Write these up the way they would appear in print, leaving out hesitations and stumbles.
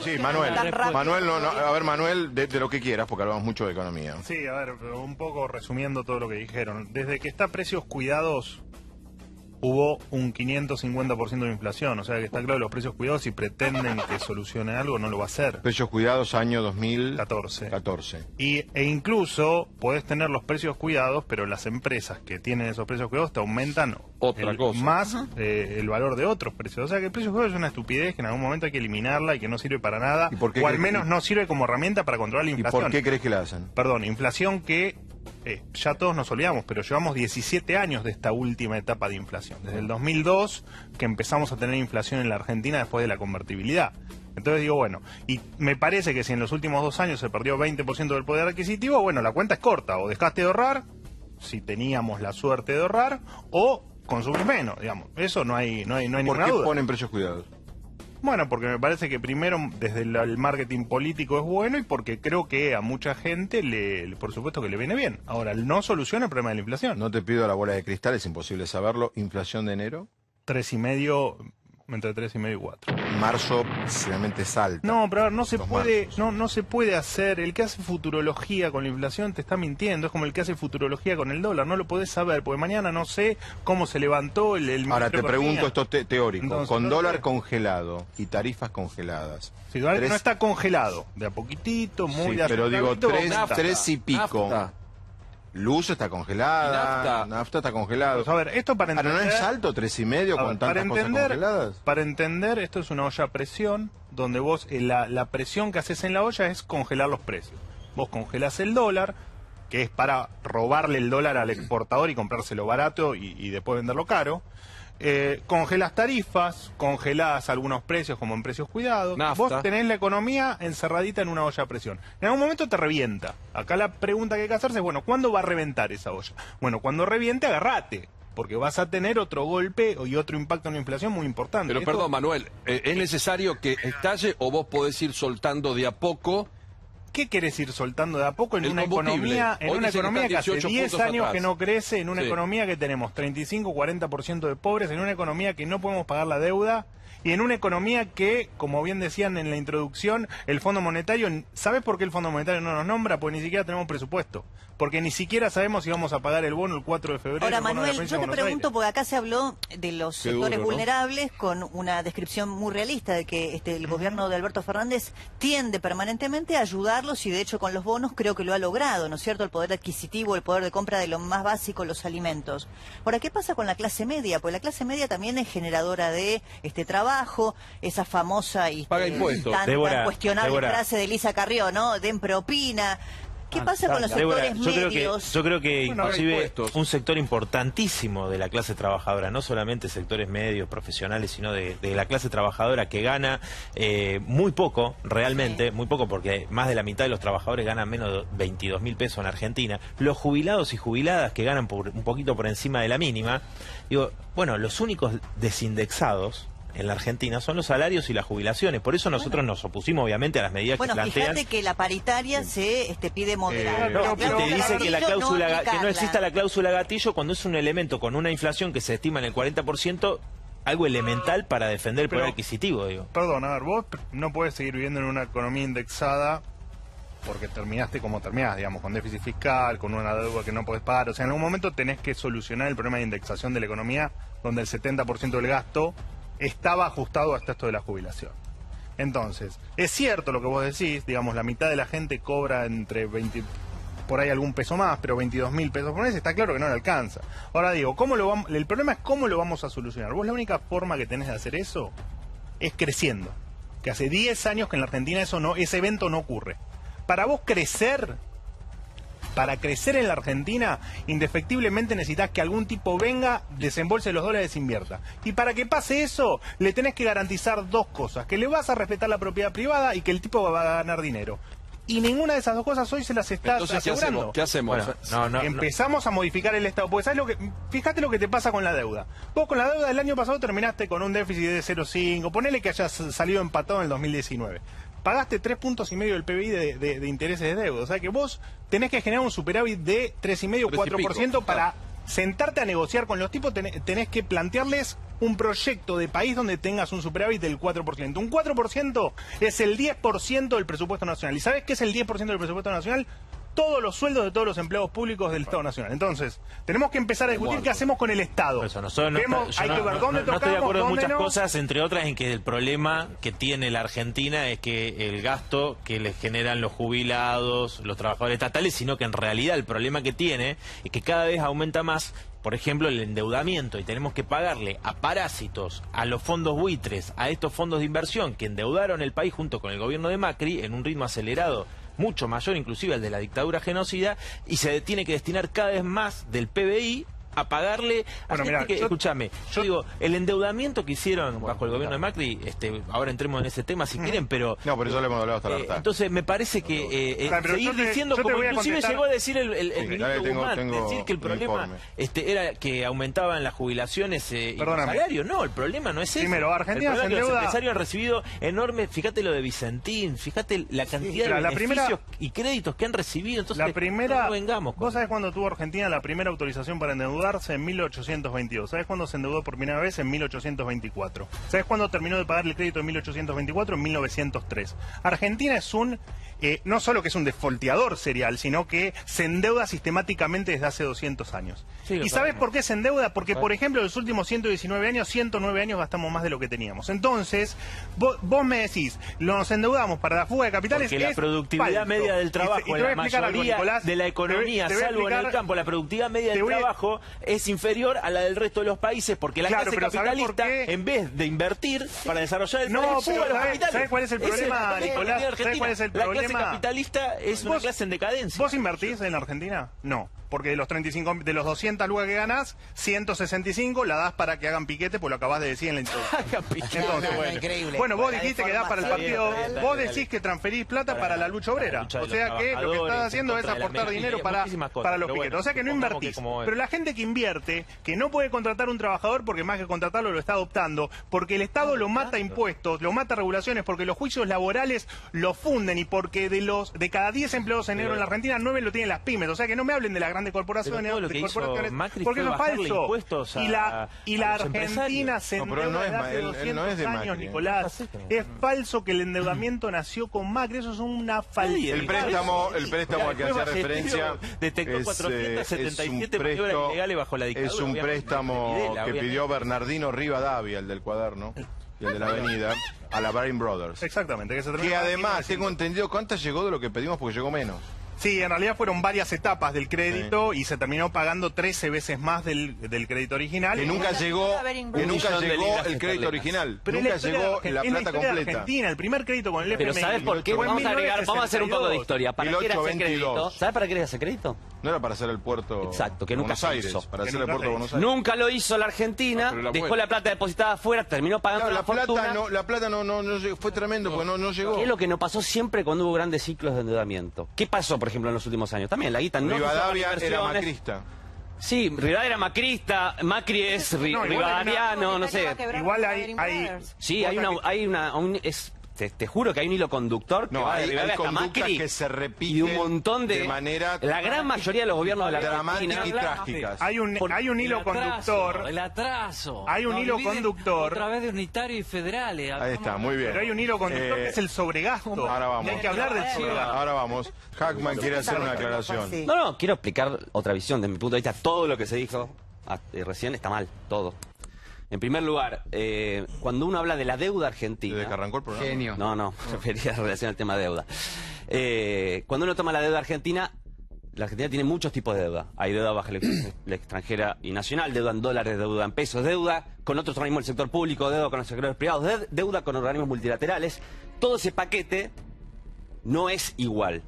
Sí, Manuel. Manuel, a ver, Manuel, de lo que quieras, porque hablamos mucho de economía. Sí, a ver, pero un poco resumiendo todo lo que dijeron. Desde que está Precios Cuidados, hubo un 550% de inflación. O sea que está claro, los precios cuidados, si pretenden que solucione algo, no lo va a hacer. Precios cuidados, año 2014. E incluso podés tener los precios cuidados, pero las empresas que tienen esos precios cuidados te aumentan más el valor de otros precios. O sea que el precio cuidado es una estupidez que en algún momento hay que eliminarla y que no sirve para nada. O al menos no sirve como herramienta para controlar la inflación. ¿Y por qué crees que la hacen? Perdón, inflación que ya todos nos olvidamos, pero llevamos 17 años de esta última etapa de inflación. Desde el 2002 que empezamos a tener inflación en la Argentina después de la convertibilidad. Entonces digo, bueno, y me parece que si en los últimos 2 años se perdió 20% del poder adquisitivo, bueno, la cuenta es corta. O dejaste de ahorrar, si teníamos la suerte de ahorrar, o consumís menos, digamos. Eso no hay ninguna duda. ¿Por qué ponen precios cuidados? Bueno, porque me parece que primero desde el marketing político es bueno y porque creo que a mucha gente, por supuesto que le viene bien. Ahora, no soluciona el problema de la inflación. No te pido la bola de cristal, es imposible saberlo. ¿Inflación de enero? 3,5, entre 3,5 y 4. Marzo realmente salta. No, pero a ver, no se puede hacer. El que hace futurología con la inflación te está mintiendo. Es como el que hace futurología con el dólar. No lo podés saber, porque mañana no sé cómo se levantó el Ahora te pregunto esto teórico. Entonces, con dólar sé. Congelado y tarifas congeladas. Si dólar no está congelado, de a poquitito, muy de a pero digo, poquito, 3 y pico. Nafta. Luz está congelada, nafta está congelado. Pues a ver, esto para entender... ¿Pero no es alto 3,5 con tantas cosas congeladas? Para entender, esto es una olla a presión, donde vos, la presión que haces en la olla es congelar los precios. Vos congelás el dólar, que es para robarle el dólar al exportador y comprárselo barato y después venderlo caro. Congelás tarifas, congelás algunos precios como en precios cuidados. Nafta. Vos tenés la economía encerradita en una olla a presión. En algún momento te revienta. Acá la pregunta que hay que hacerse es, bueno, ¿cuándo va a reventar esa olla? Bueno, cuando reviente, agarrate, porque vas a tener otro golpe y otro impacto en la inflación muy importante. Pero perdón, Manuel, ¿es necesario que estalle o vos podés ir soltando de a poco? ¿Qué querés ir soltando de a poco en una economía que hace 10 años que no crece, en una economía que tenemos 35-40% de pobres, en una economía que no podemos pagar la deuda y en una economía que, como bien decían en la introducción, el Fondo Monetario, ¿sabés por qué el Fondo Monetario no nos nombra? Porque ni siquiera tenemos presupuesto. Porque ni siquiera sabemos si vamos a pagar el bono el 4 de febrero. Ahora, Manuel, yo te pregunto, porque acá se habló de los sectores vulnerables con una descripción muy realista de que el gobierno de Alberto Fernández tiende permanentemente a ayudarlos y de hecho con los bonos creo que lo ha logrado, ¿no es cierto? El poder adquisitivo, el poder de compra de lo más básico, los alimentos. Ahora, ¿qué pasa con la clase media? Porque la clase media también es generadora de trabajo, esa famosa y paga impuestos. Tan cuestionable frase de Elisa Carrió, ¿no? Den propina. ¿Qué pasa con los sectores medios? Yo creo que inclusive un sector importantísimo de la clase trabajadora, no solamente sectores medios, profesionales, sino de la clase trabajadora que gana muy poco, realmente, muy poco, porque más de la mitad de los trabajadores ganan menos de 22.000 pesos en Argentina. Los jubilados y jubiladas que ganan un poquito por encima de la mínima, digo, bueno, los únicos desindexados en la Argentina son los salarios y las jubilaciones. Por eso nosotros nos opusimos obviamente a las medidas que plantean. Bueno, fíjate que la paritaria se pide moderar. Y te dice que no exista la cláusula gatillo cuando es un elemento con una inflación que se estima en el 40%, algo elemental para defender el poder adquisitivo, digo. Perdón, a ver, vos no podés seguir viviendo en una economía indexada porque terminaste como terminás, digamos, con déficit fiscal, con una deuda que no podés pagar. O sea, en algún momento tenés que solucionar el problema de indexación de la economía, donde el 70% del gasto estaba ajustado hasta esto de la jubilación. Entonces, es cierto lo que vos decís, digamos, la mitad de la gente cobra entre 20, por ahí algún peso más, pero 22.000 pesos por mes, está claro que no le alcanza. Ahora digo, el problema es cómo lo vamos a solucionar. Vos la única forma que tenés de hacer eso es creciendo. Que hace 10 años que en la Argentina ese evento no ocurre. Para vos crecer... Para crecer en la Argentina, indefectiblemente necesitas que algún tipo venga, desembolse los dólares e invierta. Y para que pase eso, le tenés que garantizar 2 cosas. Que le vas a respetar la propiedad privada y que el tipo va a ganar dinero. Y ninguna de esas 2 cosas hoy se las estás asegurando. ¿Qué hacemos? Bueno, empezamos a modificar el Estado. Porque fíjate lo que te pasa con la deuda. Vos con la deuda del año pasado terminaste con un déficit de 0,5. Ponele que hayas salido empatado en el 2019. Pagaste 3,5 puntos del PBI de intereses de deuda. O sea que vos tenés que generar un superávit de 3,5-4% para sentarte a negociar con los tipos. Tenés que plantearles un proyecto de país donde tengas un superávit del 4%. Un 4% es el 10% del presupuesto nacional. ¿Y sabes qué es el 10% del presupuesto nacional? Todos los sueldos de todos los empleados públicos del Estado Nacional. Entonces, tenemos que empezar a discutir qué hacemos con el Estado. Por eso, nosotros Hay que ver dónde no estoy de acuerdo en dónde muchas no. cosas, entre otras en que el problema que tiene la Argentina es que el gasto que les generan los jubilados, los trabajadores estatales, sino que en realidad el problema que tiene es que cada vez aumenta más, por ejemplo, el endeudamiento, y tenemos que pagarle a parásitos, a los fondos buitres, a estos fondos de inversión que endeudaron el país junto con el gobierno de Macri en un ritmo acelerado, mucho mayor inclusive al de la dictadura genocida, y se tiene que destinar cada vez más del PBI a pagarle a gente que, escúchame, yo digo, el endeudamiento que hicieron bajo el gobierno de Macri, ahora entremos en ese tema si quieren, pero... No, por eso le hemos hablado hasta la harta. Entonces me parece que seguir diciendo, como inclusive llegó a decir el ministro Guzmán, decir que el problema era que aumentaban las jubilaciones y los salarios. No, el problema no es ese. Primero, Argentina el problema se es que endeuda... los empresarios han recibido enormes, fíjate lo de Vicentín, fíjate la cantidad de beneficios y créditos que han recibido. Entonces, la primera, no vengamos. ¿Vos sabés cuándo tuvo Argentina la primera autorización para endeudarse? En 1822. ¿Sabés cuándo se endeudó por primera vez? En 1824. ¿Sabés cuándo terminó de pagar el crédito en 1824? En 1903. Argentina es un... no solo que es un defolteador serial, sino que se endeuda sistemáticamente desde hace 200 años. Sí, ¿y sabés por qué se endeuda? Porque, por ejemplo, en los últimos 119 años, 109 años gastamos más de lo que teníamos. Entonces, vos me decís, nos endeudamos para la fuga de capitales. Porque la productividad media del trabajo, en la mayoría de la economía, salvo en el campo, la productividad media del trabajo es inferior a la del resto de los países, porque la clase capitalista, en vez de invertir para desarrollar el país, fuga los capitales. ¿Sabés cuál es el problema, Nicolás? ¿Sabés cuál es el problema? La clase capitalista es una clase en decadencia. ¿Vos invertís en la Argentina? No. Porque de los 200 lucas que ganás, 165 la das para que hagan piquete, pues lo acabás de decir en la introducción. Entonces, increíble. Bueno, vos dijiste que das para el partido, vos decís que transferís plata para la lucha obrera. O sea que lo que estás haciendo es aportar dinero para los piquetes. O sea que no invertís. Pero la gente que invierte, que no puede contratar un trabajador porque más que contratarlo lo está adoptando, porque el Estado lo mata impuestos, lo mata regulaciones, porque los juicios laborales lo funden y porque de cada 10 empleados en negro en la Argentina, 9 lo tienen las pymes. O sea que no me hablen de la grandes corporaciones, porque eso es falso. Y la Argentina se endeuda desde hace 200 años, Nicolás. Es falso que el endeudamiento nació con Macri, eso es una falsedad. El préstamo al que hacía referencia detectó 477 maniobras ilegales bajo la dictadura. Es un préstamo que pidió Bernardino Rivadavia, el del cuaderno y el de la avenida, a la Baring Brothers. Exactamente. Que además, tengo entendido, ¿cuántas llegó de lo que pedimos? Porque llegó menos. Sí, en realidad fueron varias etapas del crédito y se terminó pagando 13 veces más del crédito original. Que nunca llegó el crédito original. Pero nunca llegó la plata completa. Argentina, el primer crédito con el FMI. Pero ¿sabes por qué? Vamos a hacer un poco de historia. ¿Para qué era ese crédito? ¿Sabes para qué era ese crédito? No era para hacer el puerto. Exacto, que nunca se hizo. Para hacer el puerto de Buenos Aires. Nunca lo hizo la Argentina, dejó la plata depositada afuera, terminó pagando la fortuna. La plata no fue tremendo porque no llegó. ¿Qué es lo que nos pasó siempre cuando hubo grandes ciclos de endeudamiento? ¿Qué pasó, por ejemplo, en los últimos años? También la guita no Rivadavia era macrista. Sí, Rivadavia era macrista, Macri es rivadariano, no sé. Igual hay... Sí, hay una te juro que hay un hilo conductor que va de Rivadavia hasta Macri que se repite y un montón de manera la gran mayoría de los gobiernos de la Argentina y trágicas. Hay un hilo conductor. El atraso. Hay un hilo conductor. Otra vez de unitario y federales. Ahí está, muy bien. Pero hay un hilo conductor que es el sobregasto. Ahora vamos. Y hay que hablar del sobregasto. Ahora vamos. Hackman quiere hacer una aclaración. No, quiero explicar otra visión. De mi punto de vista, todo lo que se dijo recién está mal, todo. En primer lugar, cuando uno habla de la deuda argentina... ¿Desde que arrancó el programa? Genio. No, refería en relación al tema de deuda. Cuando uno toma la deuda argentina, la Argentina tiene muchos tipos de deuda. Hay deuda bajo la extranjera y nacional, deuda en dólares, deuda en pesos, deuda con otros organismos del sector público, deuda con los sectores privados, deuda con organismos multilaterales. Todo ese paquete no es igual.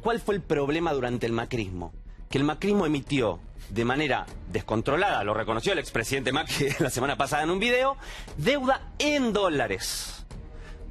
¿Cuál fue el problema durante el macrismo? Que el macrismo emitió de manera descontrolada, lo reconoció el expresidente Macri la semana pasada en un video, deuda en dólares.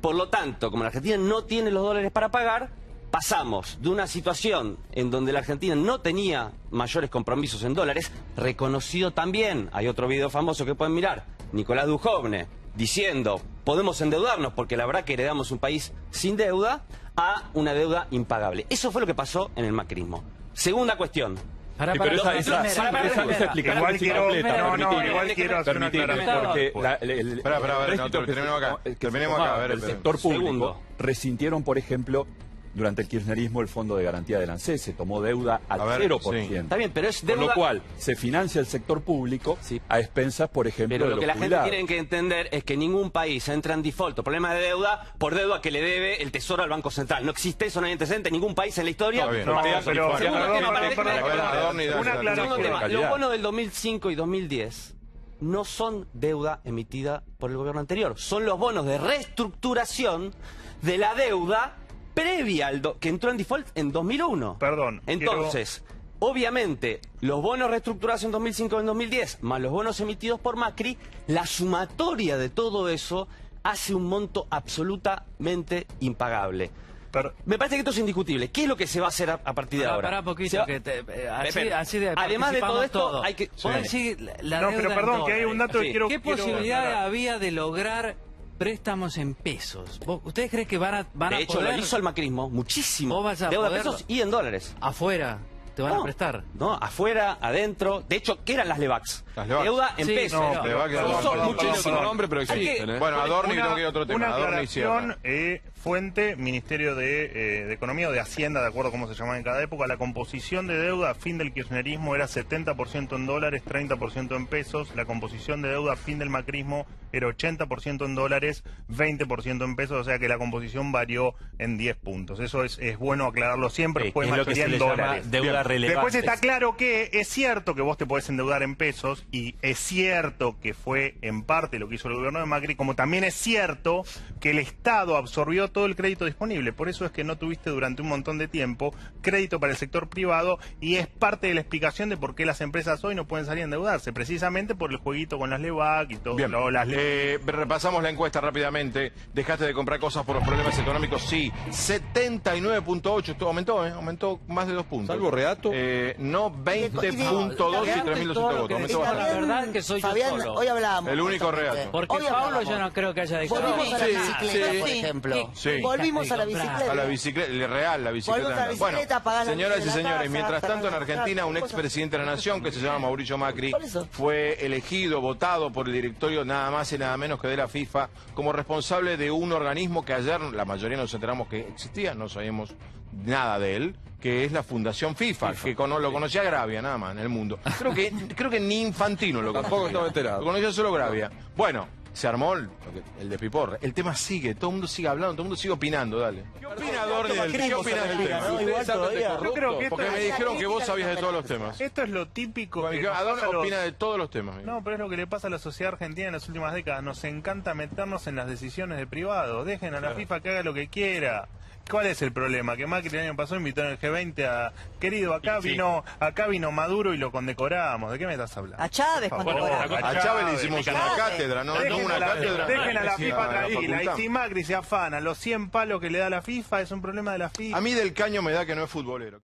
Por lo tanto, como la Argentina no tiene los dólares para pagar, pasamos de una situación en donde la Argentina no tenía mayores compromisos en dólares, reconocido también, hay otro video famoso que pueden mirar, Nicolás Dujovne, diciendo, podemos endeudarnos porque la verdad que heredamos un país sin deuda, a una deuda impagable. Eso fue lo que pasó en el macrismo. Segunda cuestión. Pará, Sí, pará, pero la esa primera. explicación Igual es quiero, incompleta. quiero hacer una Permitime, aclaración. porque Espera, a ver, no, terminemos acá. Terminemos acá, a ver, el espera. sector público Segundo. resintieron, por ejemplo, durante el kirchnerismo el Fondo de Garantía del ANSES, se tomó deuda al A ver, 0%. sí. Está bien, pero es Con deuda... lo cual, se financia el sector público Sí. a expensas, por ejemplo, Pero de lo los que la gente jubilados. tiene que entender es que ningún país entra en default o problema de deuda por deuda que le debe el Tesoro al Banco Central. No existe eso, no hay antecedente. Ningún país en la historia... Está bien. No, Ustedes pero son Segundo perdón, tema, perdón, para- A ver, Adorni, dale, una dale. Segundo aclaración. tema, calidad. los bonos del 2005 y 2010 no son deuda emitida por el gobierno anterior. Son los bonos de reestructuración de la deuda previa que entró en default en 2001. Perdón, Entonces, obviamente, los bonos reestructurados en 2005 y en 2010, más los bonos emitidos por Macri, la sumatoria de todo eso hace un monto absolutamente impagable. Me parece que esto es indiscutible. ¿Qué es lo que se va a hacer a partir de ahora? Pará Se poquito, va- que Espera. así de Además de todo participamos esto, todos. hay que... Vos decís la No, deuda pero en perdón, que hay un dato dólares. que quiero... ¿Qué quiero posibilidad aclarar. había de lograr préstamos en pesos? ¿Ustedes creen que van a De hecho, poder lo hizo el macrismo, muchísimo. Vos vas a Deuda de poder- pesos y en dólares. afuera? ¿Te van a prestar? No, afuera, adentro. De hecho, ¿qué eran las LEVAX? Las LEVAX. Deuda en Sí, pesos. no, Le va a quedar- Son perdón, muchísimos perdón. nombre, pero Hay que- existen, ¿eh? Bueno, Adorni, tengo que ir a otro tema. Una Adorni cierra. aclaración, fuente, Ministerio de Economía o de Hacienda, de acuerdo a cómo se llamaba en cada época, la composición de deuda a fin del kirchnerismo era 70% en dólares, 30% en pesos. La composición de deuda a fin del macrismo era 80% en dólares, 20% en pesos, o sea que la composición varió en 10 puntos. Eso es bueno aclararlo siempre, Sí, fue es lo que mayoría se en le llama dólares. deuda Bien. relevante. Después está claro que es cierto que vos te podés endeudar en pesos y es cierto que fue en parte lo que hizo el gobierno de Macri, como también es cierto que el Estado absorbió todo el crédito disponible. Por eso es que no tuviste durante un montón de tiempo crédito para el sector privado y es parte de la explicación de por qué las empresas hoy no pueden salir a endeudarse, precisamente por el jueguito con las LEVAC y todo. Bien, Las repasamos la encuesta rápidamente. ¿Dejaste de comprar cosas por los problemas económicos? Sí. 79.8, esto aumentó, aumentó más de 2 puntos. Salvo Reato. No, 20.2 y 3.200 votos. Aumentó La bastante. verdad que soy yo Fabián, solo. hoy hablábamos. El único justamente. reato. Porque Hoy Pablo hablábamos. yo no creo que haya dejado. Volvimos a la Sí, bicicleta, sí. por ejemplo. Sí. Volvimos a la A bicicleta. la bicicleta, real, la bicicleta. Volvemos a la bicicleta, pagás la señoras luz y de la señores, casa, mientras tanto en pagás la Argentina un casa, expresidente de la Nación que se llama Mauricio Macri Por eso. fue elegido, votado por el directorio nada más y nada menos que de la FIFA como responsable de un organismo que ayer la mayoría nos enteramos que existía, no sabíamos nada de él, que es la Fundación FIFA, que lo conocía Gravia nada más en el mundo. Creo que ni Infantino lo Tampoco conocía. estaba enterado. Lo conocía solo Gravia. Bueno, se armó el de Piporre. El tema sigue, todo el mundo sigue hablando, todo el mundo sigue opinando, dale. ¿Qué opina Adorni del ¿Qué opinas del tema? ¿no? Igual todavía. Yo creo que Porque me dijeron que vos sabías de todos los temas. Esto es lo típico que nos Adorni pasa a los- opina de todos los temas. No, pero es lo que le pasa a la sociedad argentina en las últimas décadas. Nos encanta meternos en las decisiones de privados. Dejen a la FIFA que haga lo que quiera. ¿Cuál es el problema? Que Macri el año pasado invitó en el G20 a... Querido, acá vino Maduro y lo condecoramos. ¿De qué me estás hablando? A Chávez Por favor. condecoramos. A Chávez le hicimos una Chávez. cátedra, no Dejen una a la, cátedra. dejen a la Sí, FIFA a la tranquila. Y facultad. si Macri se afana los 100 palos que le da la FIFA, es un problema de la FIFA. A mí del Caño me da que no es futbolero.